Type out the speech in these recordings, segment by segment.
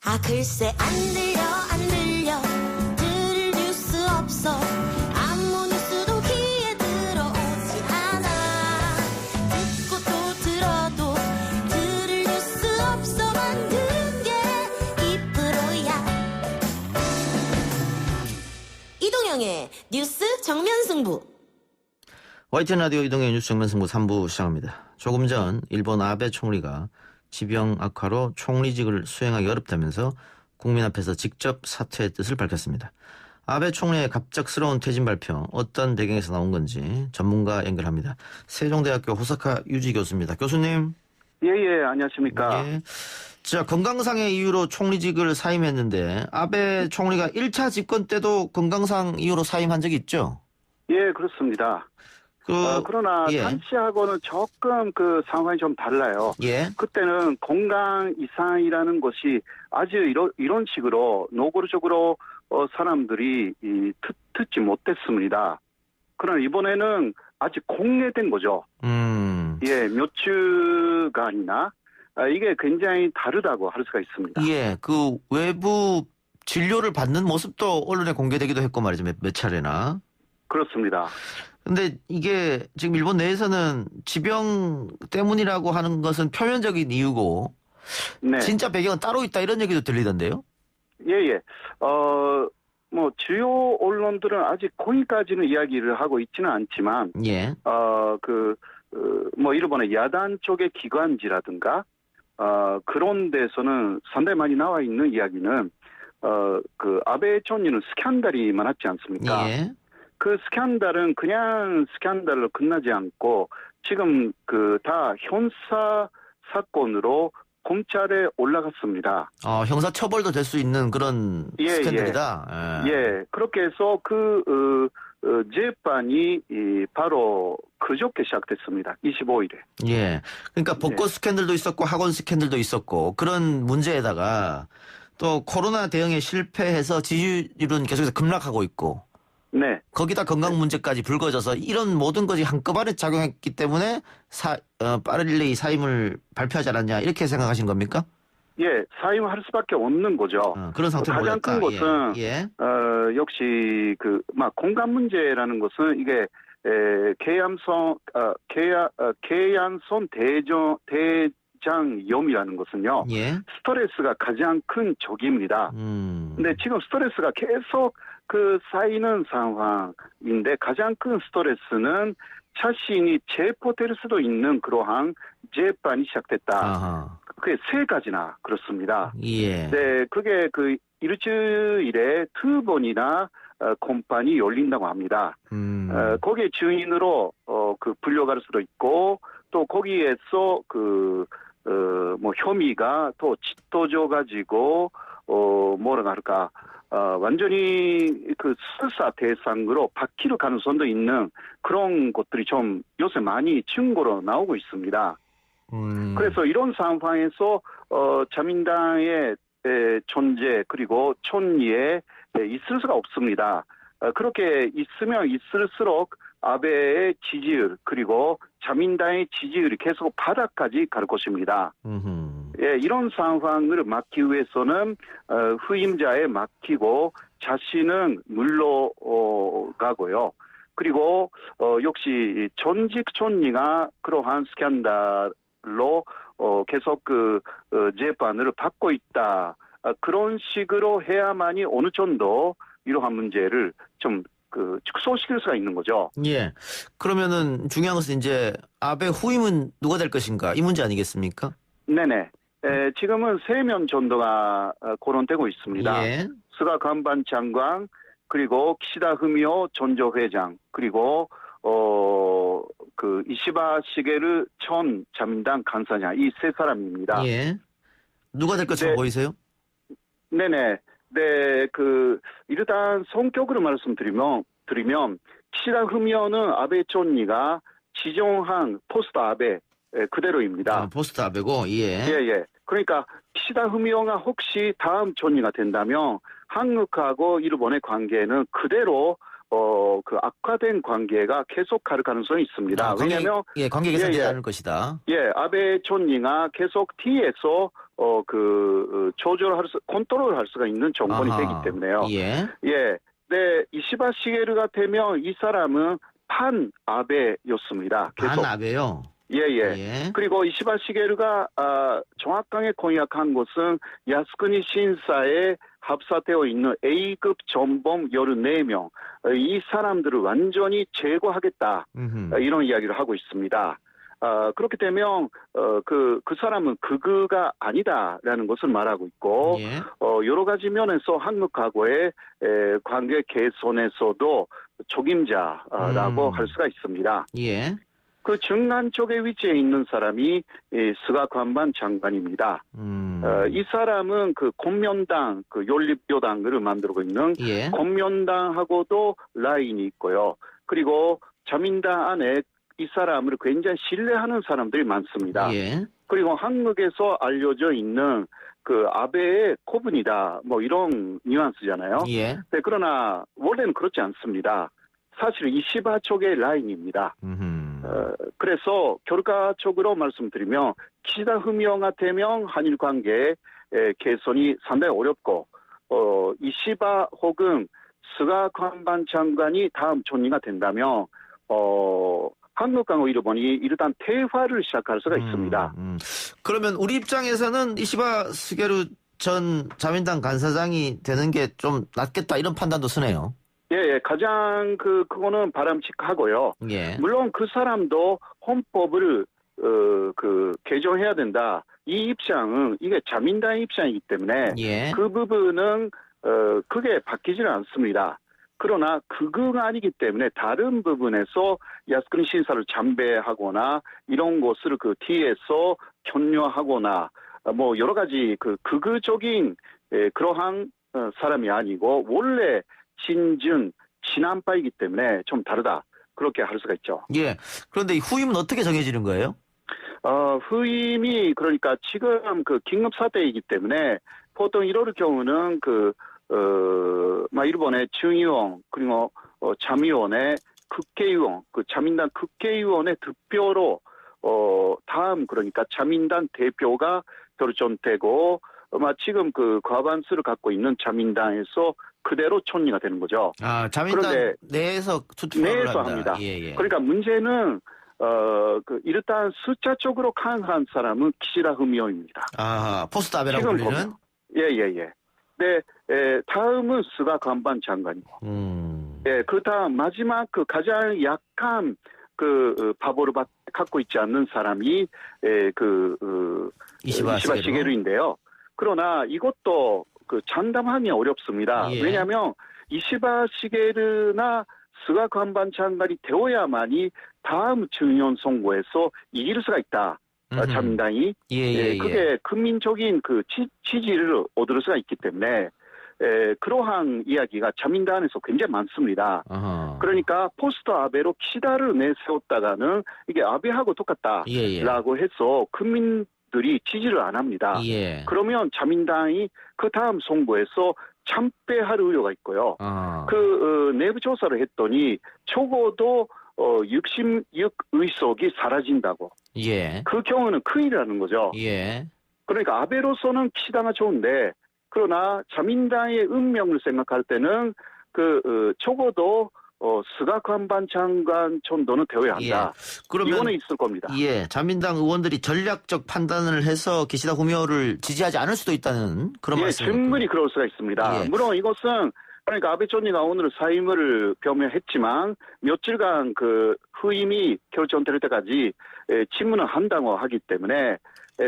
아 글쎄 안 들려 들을 뉴스 없어 아무 뉴스도 귀에 들어오지 않아 듣고 또 들어도 들을 뉴스 없어 만든 게 2%야 이동영의 뉴스 정면승부 YTN 라디오 이동영의 뉴스 정면승부 3부 시작합니다. 조금 전 일본 아베 총리가 지병 악화로 총리직을 수행하기 어렵다면서 국민 앞에서 직접 사퇴의 뜻을 밝혔습니다. 아베 총리의 갑작스러운 퇴진 발표 어떤 배경에서 나온 건지 전문가 연결합니다. 세종대학교 호사카 유지 교수입니다. 교수님. 예, 안녕하십니까. 예. 자, 건강상의 이유로 총리직을 사임했는데 아베 총리가 1차 집권 때도 건강상 이유로 사임한 적이 있죠? 예, 그렇습니다. 그러나 예. 당시하고는 조금 그 상황이 좀 달라요. 예. 그때는 건강 이상이라는 것이 아주 이런 식으로 노골적으로 사람들이 듣지 못했습니다. 그러나 이번에는 아직 공개된 거죠. 예, 몇 주간이나 이게 굉장히 다르다고 할 수가 있습니다. 예, 그 외부 진료를 받는 모습도 언론에 공개되기도 했고 말이죠. 몇 차례나. 그렇습니다. 근데 이게 지금 일본 내에서는 지병 때문이라고 하는 것은 표면적인 이유고 네. 진짜 배경은 따로 있다 이런 얘기도 들리던데요. 예. 뭐 주요 언론들은 아직 거기까지는 이야기를 하고 있지는 않지만, 예. 뭐 일본의 야단 쪽의 기관지라든가 그런 데서는 상당히 많이 나와 있는 이야기는 그 아베 총리는 스캔들이 많았지 않습니까? 예. 그 스캔들은 그냥 스캔들로 끝나지 않고 지금 다 형사 사건으로 검찰에 올라갔습니다. 형사 처벌도 될 수 있는 그런 스캔들이다. 예. 그렇게 해서 재판이 바로 그저께 시작됐습니다. 25일에. 예. 그러니까 복고 스캔들도 있었고 학원 스캔들도 있었고 그런 문제에다가 또 코로나 대응에 실패해서 지지율은 계속해서 급락하고 있고. 네. 거기다 건강 문제까지 불거져서 이런 모든 것이 한꺼번에 작용했기 때문에 빠르리 사임을 발표하지 않았냐 이렇게 생각하신 겁니까? 예, 사임할 수밖에 없는 거죠. 그런 상태로 가장 큰 것은 역시 공감 문제라는 것은 이게 계양성 대장염이라는 것은요. 예. 스트레스가 가장 큰 적입니다. 근데 지금 스트레스가 계속 쌓이는 상황인데 가장 큰 스트레스는 자신이 체포될 수도 있는 그러한 재판이 시작됐다. 아하. 그게 3가지나 그렇습니다. 예. 네, 그게 일주일에 2번이나 공판이 열린다고 합니다. 거기에 증인으로 불려갈 수도 있고 또 거기에서 뭐 혐의가 또 짙어져 가지고 뭐라 할까 완전히 수사 대상으로 바뀔 가능성도 있는 그런 것들이 좀 요새 많이 증거로 나오고 있습니다. 그래서 이런 상황에서 자민당의 존재 그리고 총리에 있을 수가 없습니다. 그렇게 있으면 있을수록 아베의 지지율 그리고 자민당의 지지율이 계속 바닥까지 갈 것입니다. 예, 이런 상황을 막기 위해서는 후임자에 맡기고 자신은 물러가고요. 그리고 역시 전직 총리가 그러한 스캔들로 계속 재판을 받고 있다. 그런 식으로 해야만이 어느 정도 이러한 문제를 좀 축소시킬 수가 있는 거죠. 예. 그러면은 중요한 것은 이제 아베 후임은 누가 될 것인가 이 문제 아니겠습니까? 네네. 지금은 3명 정도가 거론되고 있습니다. 예. 스가 간반 장관 그리고 키시다 후미오 전조회장 그리고 이시바 시게르 전 자민당 간사장 이 3사람입니다. 예. 누가 될 것처럼 보이세요? 네네. 네, 일단 성격으로 말씀드리면, 키시다 후미오는 아베 총리가 지정한 포스트 아베 그대로입니다. 포스트 아베고, 예. 예. 그러니까 키시다 후미오가 혹시 다음 총리가 된다면 한국하고 일본의 관계는 그대로 그 악화된 관계가 계속할 가능성이 있습니다. 왜냐하면 관계 개선되지 않을 것이다. 아베 총리가 계속 뒤에서 컨트롤할 수가 있는 정권이 되기 때문에요. 네, 이시바 시게루가 되면 이 사람은 판 아베였습니다. 판 아베요? 그리고 이시바 시게루가 정확하게 공약한 것은 야스쿠니 신사에 합사되어 있는 A급 전범 14명, 이 사람들을 완전히 제거하겠다. 이런 이야기를 하고 있습니다. 그렇게 되면 그 사람은 극우가 아니다라는 것을 말하고 있고 여러 가지 면에서 한국하고의 관계 개선에서도 적임자라고 할 수가 있습니다. 그 중간 쪽에 위치해 있는 사람이 스가 관반 장관입니다. 이 사람은 그 공면당, 그 연립교당을 만들고 있는 공면당하고도 라인이 있고요. 그리고 자민당 안에 이 사람을 굉장히 신뢰하는 사람들이 많습니다. 그리고 한국에서 알려져 있는 그 아베의 코분이다, 뭐 이런 뉘앙스잖아요. 네, 그러나 원래는 그렇지 않습니다. 사실 이시바 쪽의 라인입니다. 그래서 결과적으로 말씀드리면 기시다 후미오가 되면 한일 관계 개선이 상당히 어렵고 이시바 혹은 스가 관반 장관이 다음 총리가 된다면 한국과 일본이 일단 대화를 시작할 수가 있습니다. 그러면 우리 입장에서는 이시바 스게루 전 자민당 간사장이 되는 게 좀 낫겠다 이런 판단도 쓰네요. 가장 그거는 바람직하고요. 물론 그 사람도 헌법을 개정해야 된다. 이 입장은 이게 자민당의 입장이기 때문에 그 부분은 크게 바뀌지는 않습니다. 그러나 극우가 아니기 때문에 다른 부분에서 야스쿠니 신사를 잠배하거나 이런 것을 그 뒤에서 견료하거나 뭐 여러 가지 그 극우적인 그러한 사람이 아니고 원래 친한파이기 때문에 좀 다르다. 그렇게 할 수가 있죠. 그런데 이 후임은 어떻게 정해지는 거예요? 후임이 그러니까 지금 그 긴급 사태이기 때문에 보통 이럴 경우는 일본의 중의원 그리고 자미원의 국회의원, 그 자민당 국회의원의 득표로 다음 그러니까 자민당 대표가 결정되고 지금 그 과반수를 갖고 있는 자민당에서 그대로 총리가 되는 거죠. 자민당 내에서 투표를 합니다. 그러니까 문제는 일단 숫자적으로 강한 사람은 기시다 후미오입니다. 포스트 아베라고 불리는? 네, 다음은 스가 관반 장관이고. 그 다음 마지막 그 가장 약한 바보를 갖고 있지 않는 사람이 이시바 시게루인데요. 그러나 이것도 장담하기 어렵습니다. 왜냐하면 이시바 시게루나 스가 관반 장관이 되어야만이 다음 중요한 선거에서 이길 수가 있다. 자민당이 그게 국민적인 지지를 얻을 수가 있기 때문에 그러한 이야기가 자민당 안에서 굉장히 많습니다. 그러니까 포스트 아베로 키시다를 내세웠다가는 이게 아베하고 똑같다라고 해서 국민들이 지지를 안 합니다. 그러면 자민당이 그 다음 선거에서 참패할 우려가 있고요. 내부 조사를 했더니 적어도 66의석이 사라진다고. 그 경우는 큰일이라는 거죠. 그러니까 아베로서는 키시다가 좋은데 그러나 자민당의 운명을 생각할 때는 적어도 스가 관반 장관 정도는 되어야 한다. 그러면 이거는 있을 겁니다. 자민당 의원들이 전략적 판단을 해서 기시다 후미오를 지지하지 않을 수도 있다는 그런 말씀입니까? 충분히 그럴 수가 있습니다. 물론 이것은 그러니까 아베 총리가 오늘 사임을 표명했지만 며칠간 후임이 결정될 때까지 침문을 한다고 하기 때문에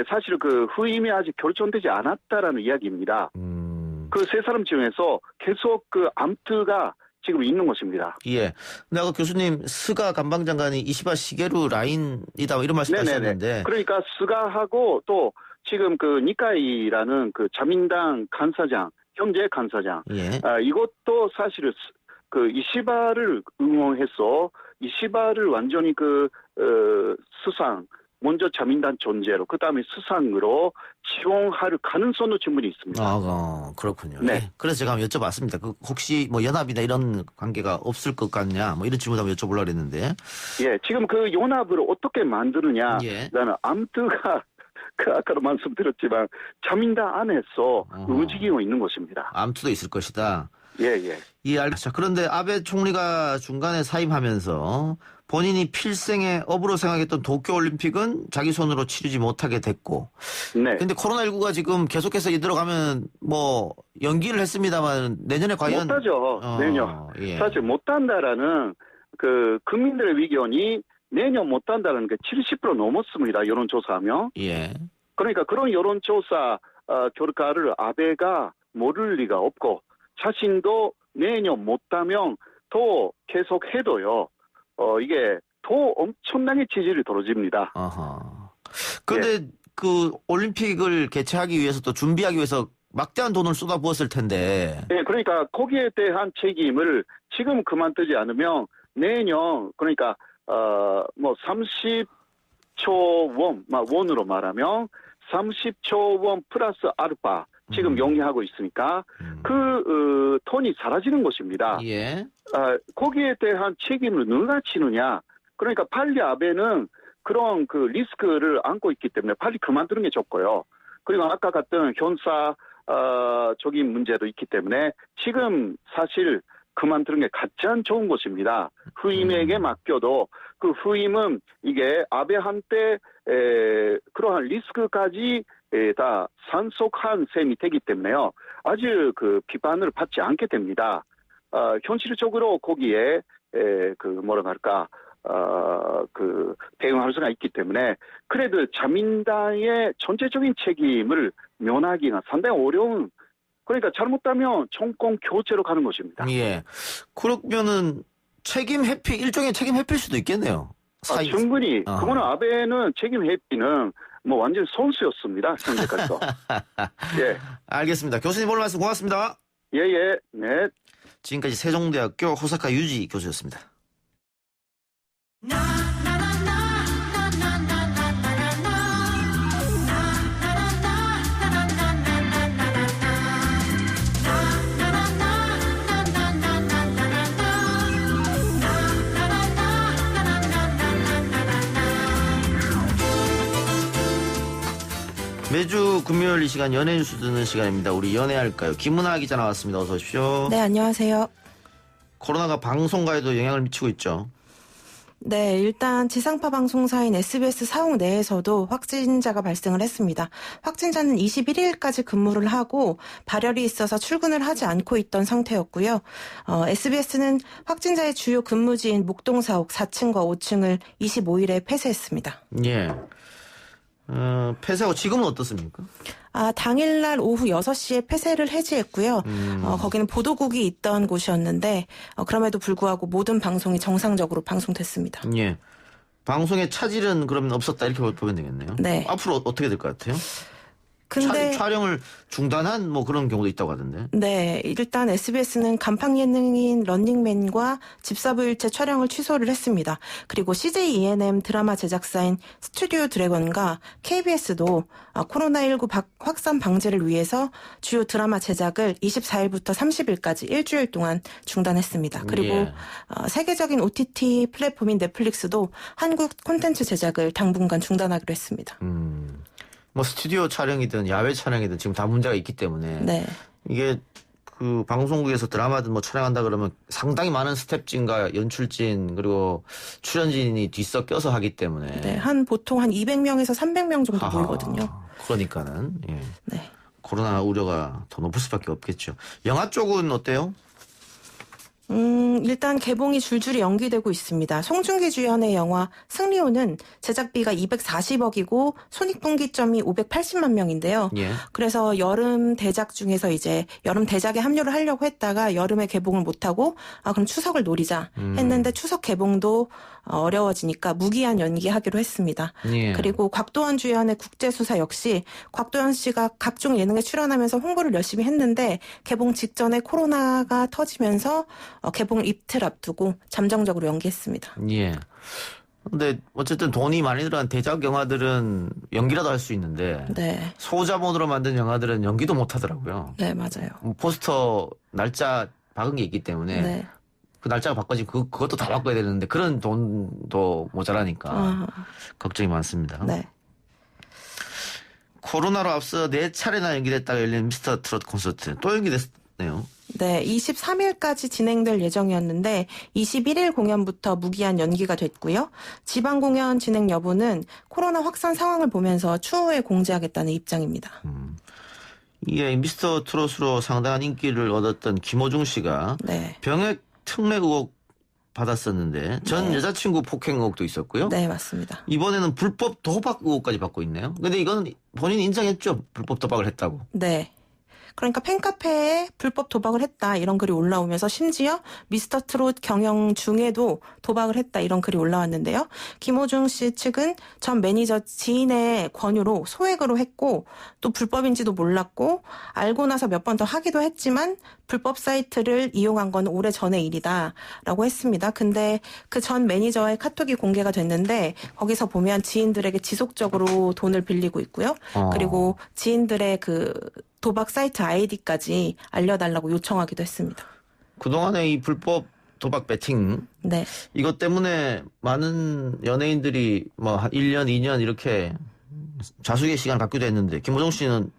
사실 후임이 아직 결정되지 않았다라는 이야기입니다. 그 세 사람 중에서 계속 암투가 지금 있는 것입니다. 근데 아까 교수님 스가 관방장관이 이시바 시게루 라인이다 이런 말씀하셨는데 그러니까 스가하고 또 지금 니카이라는 자민당 간사장 현재 간사장 이것도 사실은 이시바를 응원해서 이시바를 완전히 수상 먼저 자민당 존재로 그다음에 수상으로 지원할 가능성도 충분히 있습니다. 그렇군요. 네. 네. 그래서 제가 한번 여쭤봤습니다. 혹시 뭐 연합이나 이런 관계가 없을 것 같냐, 뭐 이런 질문 한번 여쭤보려고 했는데. 예, 지금 그 연합을 어떻게 만드느냐, 예. 나는 암트가 아까도 말씀드렸지만 자민당 안에서 움직이고 있는 것입니다. 암투도 있을 것이다. 예. 자, 그런데 아베 총리가 중간에 사임하면서 본인이 필생의 업으로 생각했던 도쿄올림픽은 자기 손으로 치르지 못하게 됐고. 네. 근데 코로나19가 지금 계속해서 이들어가면 뭐 연기를 했습니다만 내년에 과연. 못하죠. 내년. 예. 사실 못한다라는 그 국민들의 의견이 내년 못한다는 게 70% 넘었습니다. 여론조사하면. 예. 그러니까 그런 여론조사 결과를 아베가 모를 리가 없고 자신도 내년 못하면 더 계속 해도요. 이게 더 엄청나게 지지율이 떨어집니다. 그런데 그 올림픽을 개최하기 위해서 또 준비하기 위해서 막대한 돈을 쏟아부었을 텐데. 네, 그러니까 거기에 대한 책임을 지금 그만두지 않으면 내년 그러니까 뭐 30조 원으로 말하면 30조 원 플러스 알파 지금 용이하고 있으니까 그 돈이 사라지는 것입니다. 예. 거기에 대한 책임을 누가 지느냐? 그러니까 빨리 아베는 그런 그 리스크를 안고 있기 때문에 빨리 그만두는 게 좋고요. 그리고 아까 같은 현사적인 문제도 있기 때문에 지금 사실 그만두는 게 가장 좋은 것입니다. 후임에게 맡겨도 그 후임은 이게 아베한테 그러한 리스크까지 다 산속한 셈이 되기 때문에요. 아주 그 비판을 받지 않게 됩니다. 현실적으로 거기에 그 뭐라 할까 그 대응할 수가 있기 때문에 그래도 자민당의 전체적인 책임을 면하기가 상당히 어려운. 그러니까 잘못하면 정권 교체로 가는 것입니다. 예. 그러면은 책임 회피, 일종의 책임 회피일 수도 있겠네요. 충분히. 그거는 아베는 책임 회피는 뭐 완전 선수였습니다. 현재까지도. 예. 알겠습니다. 교수님 오늘 말씀 고맙습니다. 예. 네. 지금까지 세종대학교 호사카 유지 교수였습니다. 매주 금요일 이 시간 연예 뉴스 듣는 시간입니다. 우리 연예할까요? 김은하 기자 나왔습니다. 어서 오십시오. 네, 안녕하세요. 코로나가 방송가에도 영향을 미치고 있죠. 네, 일단 지상파 방송사인 SBS 사옥 내에서도 확진자가 발생을 했습니다. 확진자는 21일까지 근무를 하고 발열이 있어서 출근을 하지 않고 있던 상태였고요. SBS는 확진자의 주요 근무지인 목동사옥 4층과 5층을 25일에 폐쇄했습니다. 예. 폐쇄하고 지금은 어떻습니까? 당일날 오후 6시에 폐쇄를 해지했고요. 거기는 보도국이 있던 곳이었는데 그럼에도 불구하고 모든 방송이 정상적으로 방송됐습니다. 예. 방송의 차질은 그러면 없었다 이렇게 보면 되겠네요. 네. 앞으로 어떻게 될 것 같아요? 근데 촬영을 중단한 뭐 그런 경우도 있다고 하던데. 네, 일단 SBS는 간판 예능인 런닝맨과 집사부일체 촬영을 취소를 했습니다. 그리고 CJ ENM 드라마 제작사인 스튜디오 드래곤과 KBS도 코로나19 확산 방지를 위해서 주요 드라마 제작을 24일부터 30일까지 일주일 동안 중단했습니다. 그리고 예. 세계적인 OTT 플랫폼인 넷플릭스도 한국 콘텐츠 제작을 당분간 중단하기로 했습니다. 뭐 스튜디오 촬영이든 야외 촬영이든 지금 다 문제가 있기 때문에 네. 이게 그 방송국에서 드라마든 뭐 촬영한다 그러면 상당히 많은 스텝진과 연출진 그리고 출연진이 뒤섞여서 하기 때문에 네, 보통 한 200명에서 300명 정도 모이거든요. 그러니까는 예. 네. 코로나 우려가 더 높을 수밖에 없겠죠. 영화 쪽은 어때요? 일단 개봉이 줄줄이 연기되고 있습니다. 송중기 주연의 영화 승리호는 제작비가 240억이고 손익분기점이 580만 명인데요. 예. 그래서 여름 대작 중에서 이제 여름 대작에 합류를 하려고 했다가 여름에 개봉을 못하고 그럼 추석을 노리자 했는데 추석 개봉도 어려워지니까 무기한 연기하기로 했습니다. 예. 그리고 곽도원 주연의 국제수사 역시 곽도원 씨가 각종 예능에 출연하면서 홍보를 열심히 했는데 개봉 직전에 코로나가 터지면서 개봉을 이틀 앞두고 잠정적으로 연기했습니다. 예. 근데 어쨌든 돈이 많이 들어간 대작 영화들은 연기라도 할 수 있는데 네. 소자본으로 만든 영화들은 연기도 못 하더라고요. 네, 맞아요. 포스터 날짜 박은 게 있기 때문에 네. 그 날짜가 바꿔지면 그것도 다 바꿔야 되는데 그런 돈도 모자라니까 걱정이 많습니다. 네. 코로나로 앞서 4차례나 연기됐다가 열린 미스터 트롯 콘서트 또 연기됐네요. 네, 23일까지 진행될 예정이었는데 21일 공연부터 무기한 연기가 됐고요. 지방 공연 진행 여부는 코로나 확산 상황을 보면서 추후에 공지하겠다는 입장입니다. 이게 미스터 트롯으로 상당한 인기를 얻었던 김호중 씨가 네. 병역 특례 의혹 받았었는데 전 네. 여자친구 폭행 의혹도 있었고요. 네, 맞습니다. 이번에는 불법 도박 의혹까지 받고 있네요. 근데 이건 본인이 인정했죠. 불법 도박을 했다고. 네. 그러니까 팬카페에 불법 도박을 했다 이런 글이 올라오면서 심지어 미스터 트롯 경영 중에도 도박을 했다 이런 글이 올라왔는데요. 김호중 씨 측은 전 매니저 지인의 권유로 소액으로 했고 또 불법인지도 몰랐고 알고 나서 몇 번 더 하기도 했지만 불법 사이트를 이용한 건 오래전의 일이다라고 했습니다. 근데 그 전 매니저의 카톡이 공개가 됐는데 거기서 보면 지인들에게 지속적으로 돈을 빌리고 있고요. 그리고 지인들의 그 도박 사이트 아이디까지 알려달라고 요청하기도 했습니다. 그동안의 이 불법 도박 배팅 네. 이것 때문에 많은 연예인들이 뭐 한 1년, 2년 이렇게 자숙의 시간을 갖기도 했는데 김호중 씨는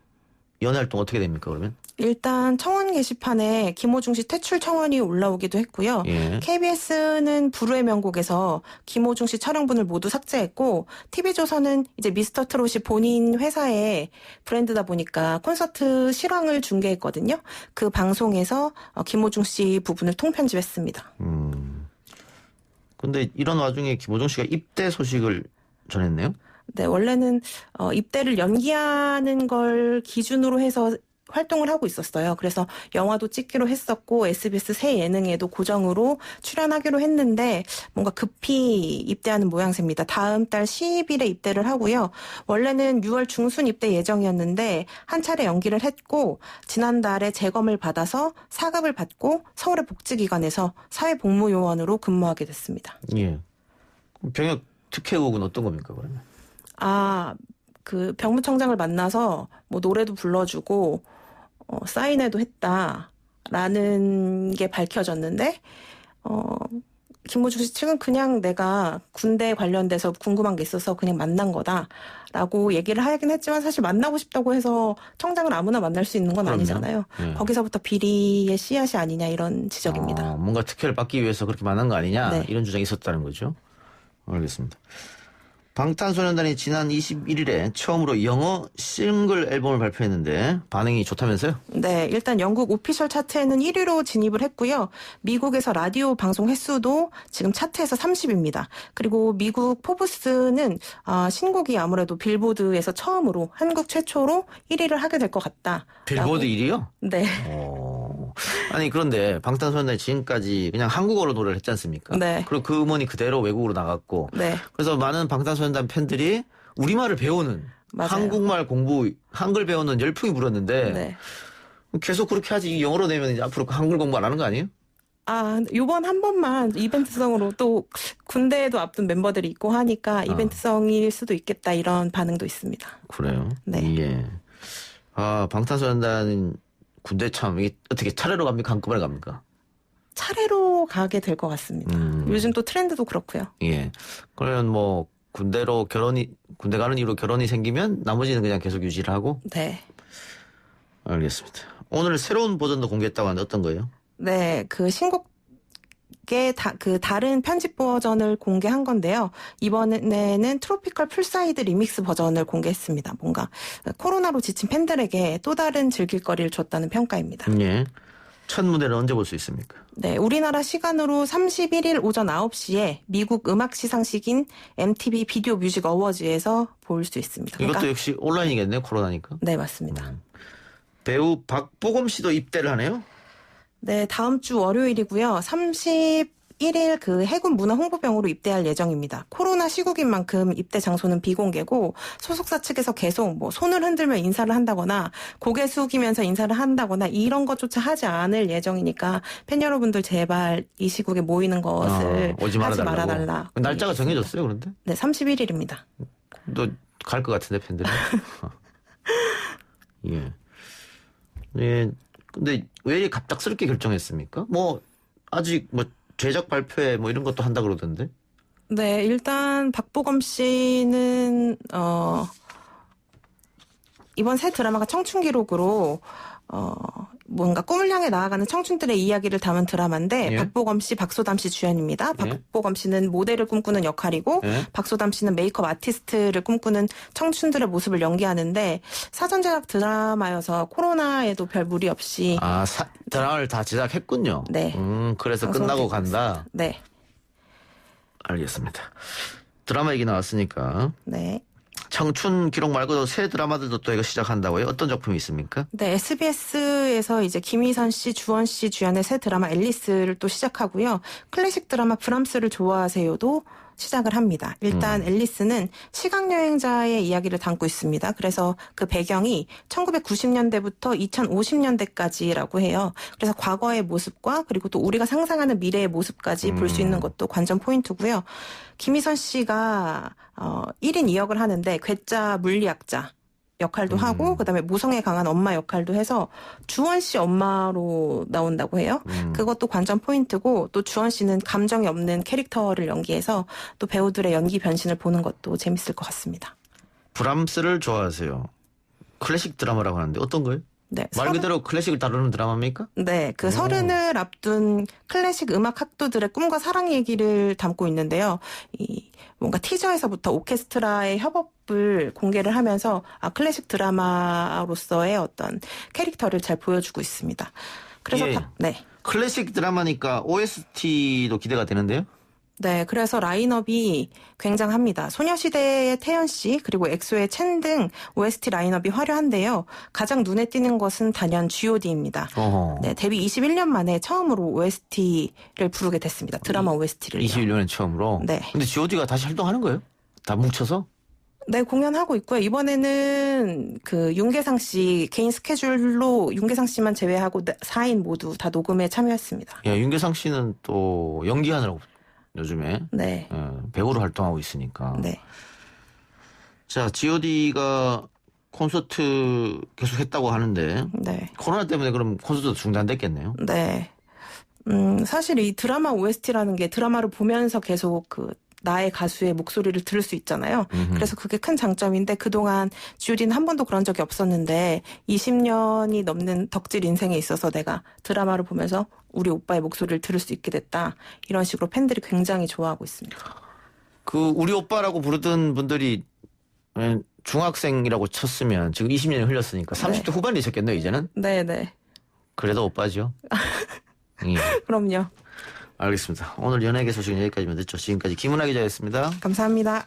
연애 활동 어떻게 됩니까 그러면? 일단 청원 게시판에 김호중 씨 퇴출 청원이 올라오기도 했고요. 예. KBS는 불후의 명곡에서 김호중 씨 촬영분을 모두 삭제했고 TV조선은 이제 미스터 트롯이 본인 회사의 브랜드다 보니까 콘서트 실황을 중계했거든요. 그 방송에서 김호중 씨 부분을 통편집했습니다. 근데 이런 와중에 김호중 씨가 입대 소식을 전했네요. 네, 원래는 입대를 연기하는 걸 기준으로 해서 활동을 하고 있었어요. 그래서 영화도 찍기로 했었고 SBS 새 예능에도 고정으로 출연하기로 했는데 뭔가 급히 입대하는 모양새입니다. 다음 달 10일에 입대를 하고요. 원래는 6월 중순 입대 예정이었는데 한 차례 연기를 했고 지난달에 재검을 받아서 사급을 받고 서울의 복지기관에서 사회복무요원으로 근무하게 됐습니다. 예. 그럼 병역 특혜 의혹은 어떤 겁니까 그러면? 그 병무청장을 만나서 뭐 노래도 불러주고 사인회도 했다라는 게 밝혀졌는데 김호중 씨 측은 그냥 내가 군대 관련돼서 궁금한 게 있어서 그냥 만난 거다라고 얘기를 하긴 했지만 사실 만나고 싶다고 해서 청장을 아무나 만날 수 있는 건 그럼요. 아니잖아요. 네. 거기서부터 비리의 씨앗이 아니냐 이런 지적입니다. 뭔가 특혜를 받기 위해서 그렇게 만난 거 아니냐 네. 이런 주장이 있었다는 거죠. 알겠습니다. 방탄소년단이 지난 21일에 처음으로 영어 싱글 앨범을 발표했는데 반응이 좋다면서요? 네, 일단 영국 오피셜 차트에는 1위로 진입을 했고요. 미국에서 라디오 방송 횟수도 지금 차트에서 30입니다. 그리고 미국 포브스는 신곡이 아무래도 빌보드에서 처음으로 한국 최초로 1위를 하게 될 것 같다. 빌보드 1위요? 네. 아니 그런데 방탄소년단이 지금까지 그냥 한국어로 노래를 했지 않습니까? 네. 그리고 그 음원이 그대로 외국으로 나갔고 네. 그래서 많은 방탄소년단 팬들이 우리말을 배우는 맞아요. 한국말 공부, 한글 배우는 열풍이 불었는데 네. 계속 그렇게 하지 영어로 내면 이제 앞으로 한글 공부 안 하는 거 아니에요? 요번 한 번만 이벤트성으로 또 군대에도 앞둔 멤버들이 있고 하니까 이벤트성일 수도 있겠다 이런 반응도 있습니다. 그래요? 네. 예. 방탄소년단은 군대 참 이게 어떻게 차례로 갑니까? 한꺼번에 갑니까? 차례로 가게 될 것 같습니다. 요즘 또 트렌드도 그렇고요. 예. 그러면 뭐 군대 가는 이후로 결혼이 생기면 나머지는 그냥 계속 유지를 하고? 네. 알겠습니다. 오늘 새로운 버전도 공개했다고 하는데 어떤 거예요? 네, 그 신곡의 다른 편집 버전을 공개한 건데요. 이번에는 트로피컬 풀사이드 리믹스 버전을 공개했습니다. 뭔가 코로나로 지친 팬들에게 또 다른 즐길거리를 줬다는 평가입니다. 예. 첫 무대는 언제 볼 수 있습니까? 네, 우리나라 시간으로 31일 오전 9시에 미국 음악 시상식인 MTV 비디오 뮤직 어워즈에서 볼 수 있습니다. 이것도 역시 온라인이겠네요, 코로나니까. 네, 맞습니다. 배우 박보검 씨도 입대를 하네요? 네, 다음 주 월요일이고요. 1일 그 해군 문화 홍보병으로 입대할 예정입니다. 코로나 시국인 만큼 입대 장소는 비공개고 소속사 측에서 계속 뭐 손을 흔들며 인사를 한다거나 고개 숙이면서 인사를 한다거나 이런 것조차 하지 않을 예정이니까 팬 여러분들 제발 이 시국에 모이는 것을 오지 하지 말아달라. 날짜가 정해졌어요, 그런데? 네, 31일입니다. 너 갈 것 같은데 팬들이. 예. 예. 근데 왜 이렇게 갑작스럽게 결정했습니까? 뭐 아직 뭐 제작 발표회 뭐 이런 것도 한다 그러던데. 네, 일단 박보검 씨는 이번 새 드라마가 청춘기록으로 뭔가 꿈을 향해 나아가는 청춘들의 이야기를 담은 드라마인데 예. 박보검 씨, 박소담 씨 주연입니다. 예. 박보검 씨는 모델을 꿈꾸는 역할이고 예. 박소담 씨는 메이크업 아티스트를 꿈꾸는 청춘들의 모습을 연기하는데 사전 제작 드라마여서 코로나에도 별 무리 없이 드라마를 다 제작했군요. 네. 그래서 끝나고 간다. 네. 알겠습니다. 드라마 얘기 나왔으니까 네. 청춘 기록 말고도 새 드라마들도 또 이거 시작한다고요? 어떤 작품이 있습니까? 네, SBS에서 이제 김희선 씨, 주원 씨 주연의 새 드라마 앨리스를 또 시작하고요. 클래식 드라마 브람스를 좋아하세요도 시작을 합니다. 일단 앨리스는 시각여행자의 이야기를 담고 있습니다. 그래서 그 배경이 1990년대부터 2050년대까지라고 해요. 그래서 과거의 모습과 그리고 또 우리가 상상하는 미래의 모습까지 볼 수 있는 것도 관전 포인트고요. 김희선 씨가 1인 2역을 하는데 괴짜 물리학자 역할도 하고 그다음에 모성에 강한 엄마 역할도 해서 주원 씨 엄마로 나온다고 해요. 그것도 관전 포인트고 또 주원 씨는 감정이 없는 캐릭터를 연기해서 또 배우들의 연기 변신을 보는 것도 재밌을 것 같습니다. 브람스를 좋아하세요. 클래식 드라마라고 하는데 어떤 거예요? 네, 말 그대로 클래식을 다루는 드라마입니까? 네, 그 서른을 앞둔 클래식 음악 학도들의 꿈과 사랑 얘기를 담고 있는데요. 뭔가 티저에서부터 오케스트라의 협업을 공개를 하면서 클래식 드라마로서의 어떤 캐릭터를 잘 보여주고 있습니다. 그래서 예. 네. 클래식 드라마니까 OST도 기대가 되는데요? 네, 그래서 라인업이 굉장합니다. 소녀시대의 태연 씨, 그리고 엑소의 첸 등 OST 라인업이 화려한데요. 가장 눈에 띄는 것은 단연 G.O.D입니다. 네, 데뷔 21년 만에 처음으로 OST를 부르게 됐습니다. 드라마 OST를. 21년에 처음으로? 네. 근데 G.O.D가 다시 활동하는 거예요? 다 뭉쳐서? 네, 공연하고 있고요. 이번에는 그 윤계상 씨 개인 스케줄로 윤계상 씨만 제외하고 4인 모두 다 녹음에 참여했습니다. 예, 윤계상 씨는 또 연기하느라고 요즘에 네. 배우로 활동하고 있으니까. 네. 자, G.O.D가 콘서트 계속 했다고 하는데 네. 코로나 때문에 그럼 콘서트도 중단됐겠네요. 네. 사실 이 드라마 OST라는 게 드라마를 보면서 계속 그 나의 가수의 목소리를 들을 수 있잖아요. 그래서 그게 큰 장점인데 그동안 G.O.D는 한 번도 그런 적이 없었는데 20년이 넘는 덕질 인생에 있어서 내가 드라마를 보면서 우리 오빠의 목소리를 들을 수 있게 됐다. 이런 식으로 팬들이 굉장히 좋아하고 있습니다. 그 우리 오빠라고 부르던 분들이 중학생이라고 쳤으면 지금 20년이 흘렸으니까 30대 후반이셨겠네요, 이제는? 네네. 그래도 오빠죠. 예. 그럼요. 알겠습니다. 오늘 연예계 소식은 여기까지만 듣죠. 지금까지 김은하 기자였습니다. 감사합니다.